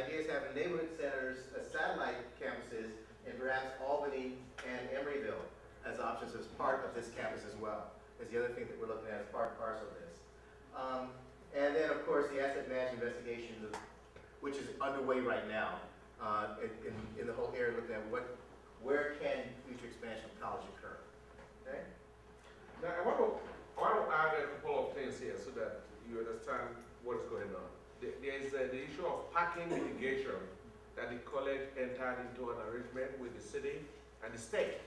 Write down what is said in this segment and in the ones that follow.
idea is having neighborhood centers, satellite campuses in perhaps Albany and Emeryville as options as part of this campus as well. Is the other thing that we're looking at as part and parcel of this. And then, of course, the asset management investigation, which is underway right now in the whole area, looking at where can future expansion of college occur. Okay? Now, I want to add a couple of things here so that you understand what's going on. There is the issue of parking mitigation that the college entered into an arrangement with the city and the state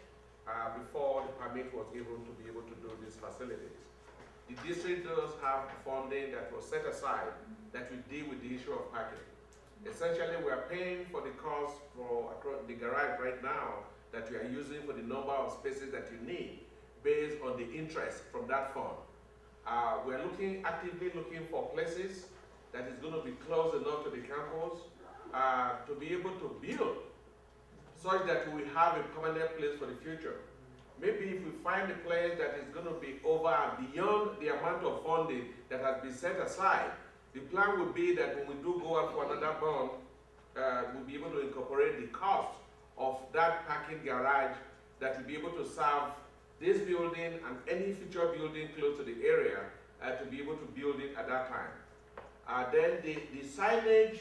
before the permit was given to be able to do these facilities. The district does have funding that was set aside that will deal with the issue of parking. Essentially, we are paying for the cost for the garage right now that we are using for the number of spaces that you need based on the interest from that fund. We are actively looking for places that is going to be close enough to the campus to be able to build such that we have a permanent place for the future. Maybe if we find a place that is going to be over and beyond the amount of funding that has been set aside, the plan would be that when we do go out for another bond, we'll be able to incorporate the cost of that parking garage that will be able to serve this building and any future building close to the area to be able to build it at that time. Then the signage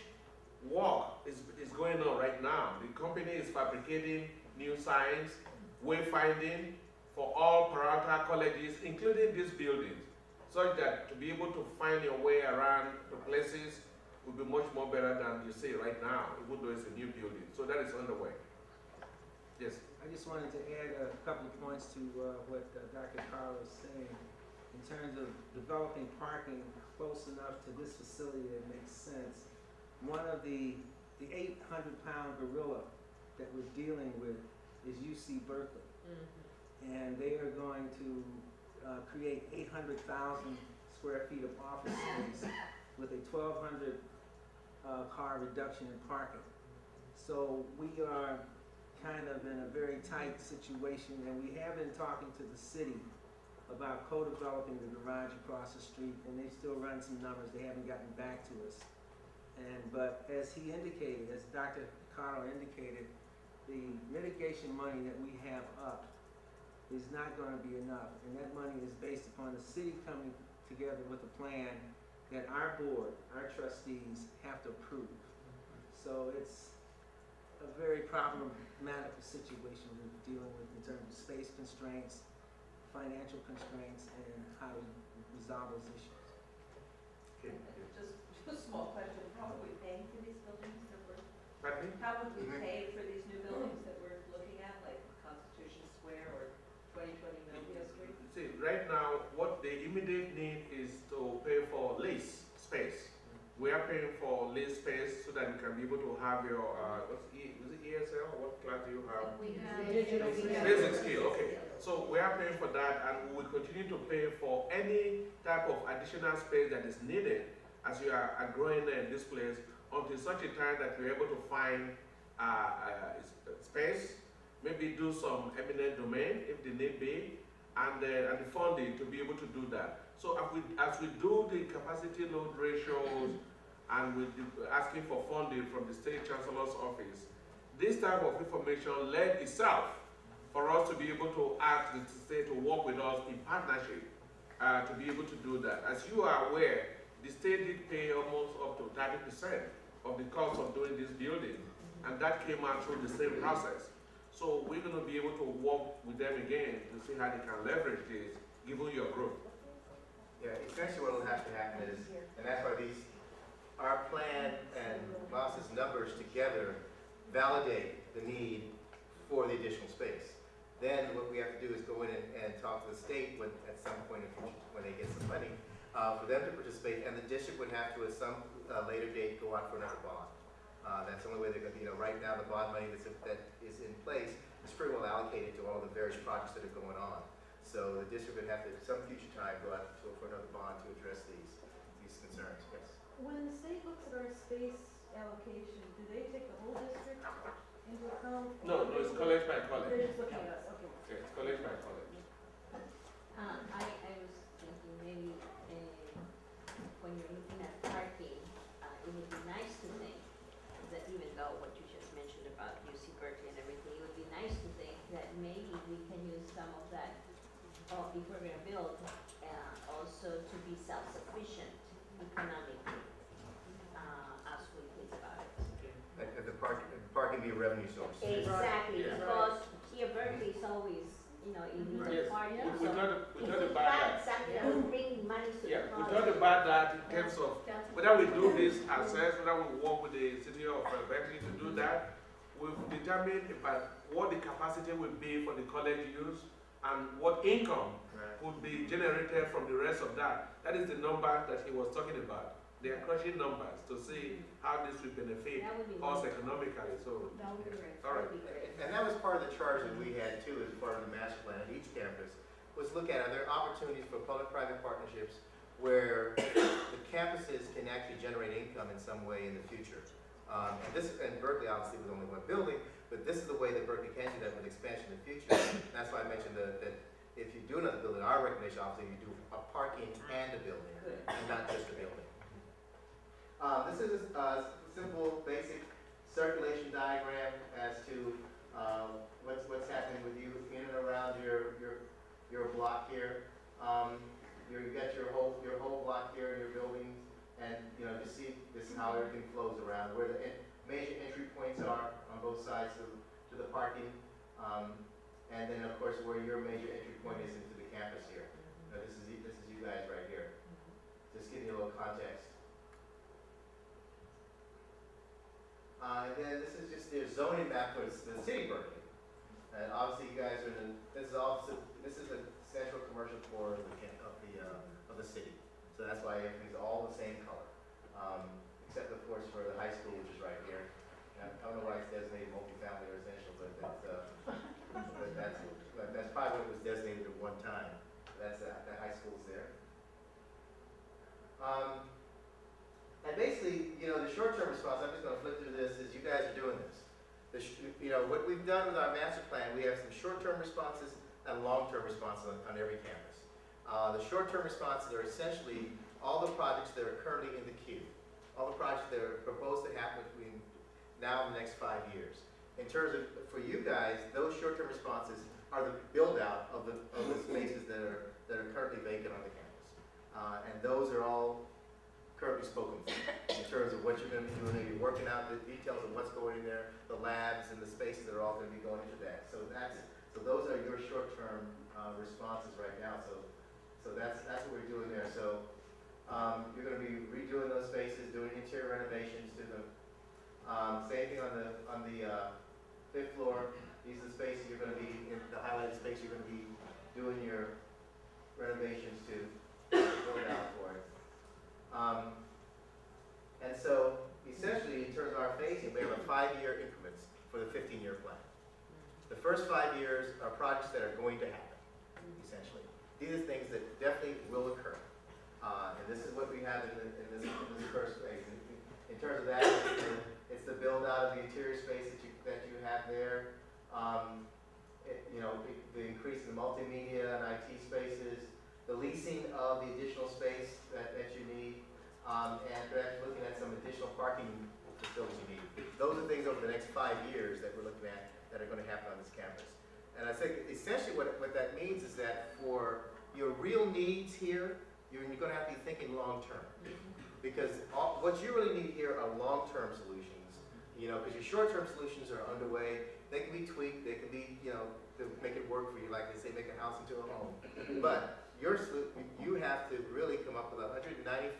work is going on right now. The company is fabricating new signs, wayfinding for all Peralta colleges, including these buildings, such that to be able to find your way around the places will be much more better than you see right now, even though it's a new building. So that is underway. Yes? I just wanted to add a couple of points to what Dr. Carl is saying. In terms of developing parking close enough to this facility that makes sense, one of the 800-pound gorilla that we're dealing with is UC Berkeley. Mm-hmm. And they are going to create 800,000 square feet of office space with a 1,200 car reduction in parking. So we are kind of in a very tight situation, and we have been talking to the city about co-developing the garage across the street, and they still run some numbers. They haven't gotten back to us. But as he indicated, as Dr. Carl indicated, the mitigation money that we have up is not going to be enough, and that money is based upon the city coming together with a plan that our board, our trustees, have to approve. So it's a very problematic situation we're dealing with in terms of space constraints, financial constraints, and how to resolve those issues. Okay. Just a small question. How would we pay for these buildings that we're... Pardon me? How would we pay for these new buildings that we're looking at, like Constitution Square or 2020 Melville Street? See, right now, what the immediate need is to pay for lease space. We are paying for lease space so that you can be able to have your, is it ESL? What class do you have? We have Basic skill, okay. So we are paying for that, and we will continue to pay for any type of additional space that is needed as you are growing in this place until such a time that we're able to find space, maybe do some eminent domain if the need be, and the funding to be able to do that. So as we do the capacity load ratios and we're asking for funding from the State Chancellor's office, this type of information led itself for us to be able to ask the state to work with us in partnership to be able to do that. As you are aware, the state did pay almost up to 30% of the cost of doing this building, and that came out through the same process. So we're going to be able to work with them again to see how they can leverage this, given your growth. Yeah, essentially what will have to happen is, and that's why our plan and Moss's numbers together validate the need for the additional space. Then what we have to do is go in and talk to the state at some point when they get some money for them to participate, and the district would have to at some later date go out for another bond. That's the only way they're going to, right now the bond money that is in place is pretty well allocated to all the various projects that are going on. So the district would have to, at some future time, go out for another bond to address these concerns. Yes. When the state looks at our space allocation, do they take the whole district into account? No, it's college by college. They're just looking at us, okay. Yeah, it's college by college. I was thinking maybe when you're looking at parking, it would be nice to think or if we're gonna build, also to be self-sufficient economically, as we think about it. The parking be a revenue source. Exactly, Yeah. because here Berkeley is always, you know, illegal Yes, parking, we so try to if we buy had that. something that would bring money to the Yeah, we college. try to buy that in terms of whether we do this ourselves, whether we work with the city of Berkeley to do that. We've determined about what the capacity will be for the college use and what income Right. would be generated from the rest of that. That is the number that he was talking about. They are crushing numbers to see how this will benefit That would be us wonderful. economically. So, That would be great. all right. That would be great. And that was part of the charge that we had too, as part of the master plan at each campus, was look at, are there opportunities for public-private partnerships where the campuses can actually generate income in some way in the future. And Berkeley obviously was only one building, but this is the way that Berkeley can do that with expansion in the future. And that's why I mentioned that if you do another building, our recommendation obviously you do a parking and a building, and not just a building. This is a simple, basic circulation diagram as to what's happening with you in and around your block here. You've got your whole block here in your buildings, and you see this is how everything flows around, where the major entry points are on both sides to the parking, and then of course where your major entry point is into the campus here. This is you guys right here. Just give you a little context. And then this is just their zoning map for the city of Berkeley. And obviously you guys are in, this is the central commercial core of the city. So that's why everything's all the same color. Except of course for the high school, which is right here. And I don't know why it's designated multifamily residential, but that's probably what it was designated at one time. That's that high school's there. And basically, the short-term response, I'm just going to flip through this, is you guys are doing this. What we've done with our master plan, we have some short-term responses and long-term responses on every campus. The short-term responses are essentially all the projects that are currently in the queue, all the projects that are proposed to happen between now and the next 5 years. In terms of, for you guys, those short-term responses are the build-out of the spaces that are currently vacant on the campus. And those are all currently spoken for in terms of what you're going to be doing. You're working out the details of what's going in there, the labs and the spaces that are all going to be going into that. So those are your short-term responses right now. So that's what we're doing there. So you're going to be redoing those spaces, doing interior renovations to them. Same thing on the 5th floor. These are the spaces you're going to be in the highlighted space. You're going to be doing your renovations to build out for it. And so, essentially, in terms of our phasing, we have a 5-year increments for the 15-year plan. The first 5 years are projects that are going to happen, essentially. These are things that definitely will occur. And this is what we have in this first phase. In terms of that, it's the build out of the interior space that you have there. The increase in multimedia and IT spaces, the leasing of the additional space that you need, and perhaps looking at some additional parking facilities you need. Those are things over the next 5 years that we're looking at that are going to happen on this campus. And I think essentially what that means is that for your real needs here, you're going to have to be thinking long term. Because what you really need here are long-term solutions, because your short-term solutions are underway. They can be tweaked, they can be, to make it work for you, like they say, make a house into a home. But you have to really come up with 194,000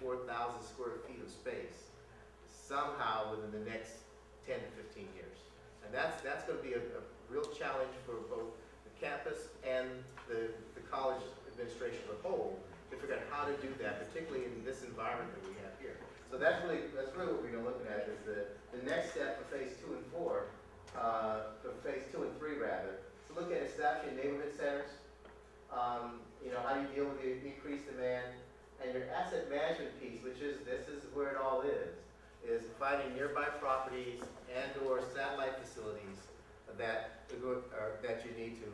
square feet of space somehow within the next 10 to 15 years. And that's going to be a real challenge for both the campus and the college administration as a whole to figure out how to do that, particularly in this environment that we have here. So that's really what we're going to look at is the next step for phase 2 and 4, for phase 2 and 3 rather. So look at establishing neighborhood centers. How do you deal with the increased demand, and your asset management piece, this is where it all is finding nearby properties and/or satellite facilities that you need to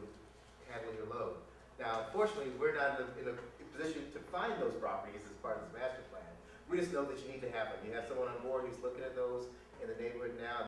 handle your load. Now, unfortunately, we're not in a position to find those properties as part of this master plan. We just know that you need to have them. You have someone on board who's looking at those.